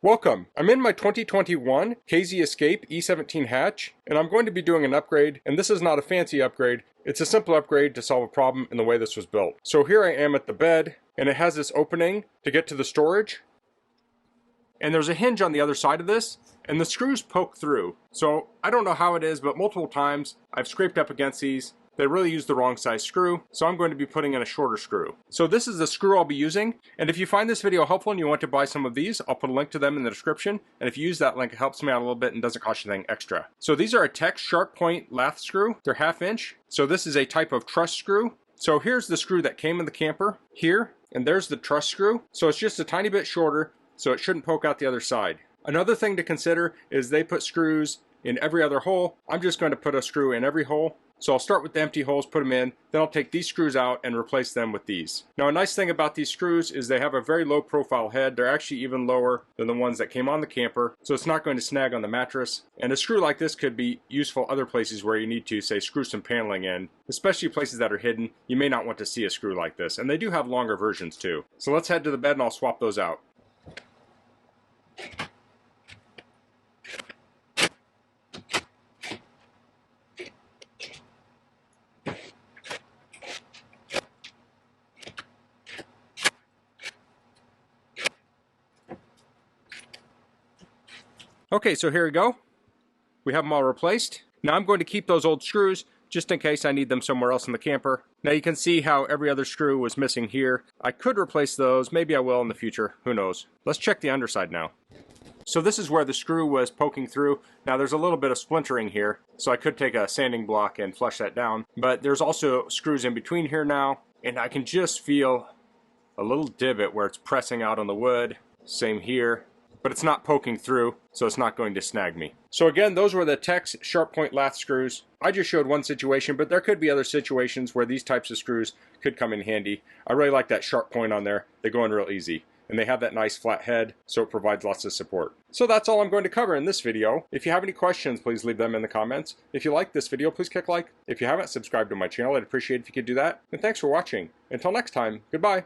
Welcome! I'm in my 2021 KZ Escape E17 hatch, and I'm going to be doing an upgrade, and this is not a fancy upgrade, it's a simple upgrade to solve a problem in the way this was built. So here I am at the bed, and it has this opening to get to the storage, and there's a hinge on the other side of this, and the screws poke through. So I don't know how it is, but multiple times I've scraped up against these. They really used the wrong size screw, so I'm going to be putting in a shorter screw. So this is the screw I'll be using, and if you find this video helpful and you want to buy some of these, I'll put a link to them in the description, and if you use that link, it helps me out a little bit and doesn't cost you anything extra. So these are a Tex sharp point lath screw. They're 1/2 inch, so this is a type of truss screw. So here's the screw that came in the camper, here, and there's the truss screw. So it's just a tiny bit shorter, so it shouldn't poke out the other side. Another thing to consider is they put screws in every other hole. I'm just going to put a screw in every hole. So I'll start with the empty holes, put them in, then I'll take these screws out and replace them with these. Now a nice thing about these screws is they have a very low profile head. They're actually even lower than the ones that came on the camper, so it's not going to snag on the mattress. And a screw like this could be useful other places where you need to, say, screw some paneling in, especially places that are hidden. You may not want to see a screw like this, and they do have longer versions too. So let's head to the bed and I'll swap those out. Okay, so here we go. We have them all replaced. Now I'm going to keep those old screws just in case I need them somewhere else in the camper. Now you can see how every other screw was missing here. I could replace those, maybe I will in the future, who knows. Let's check the underside now. So this is where the screw was poking through. Now there's a little bit of splintering here, so I could take a sanding block and flush that down. But there's also screws in between here now, and I can just feel a little divot where it's pressing out on the wood. Same here. But it's not poking through, so it's not going to snag me. So again, those were the Tex sharp point lath screws. I just showed one situation, but there could be other situations where these types of screws could come in handy. I really like that sharp point on there. They go in real easy. And they have that nice flat head, so it provides lots of support. So that's all I'm going to cover in this video. If you have any questions, please leave them in the comments. If you like this video, please click like. If you haven't subscribed to my channel, I'd appreciate it if you could do that. And thanks for watching. Until next time, goodbye.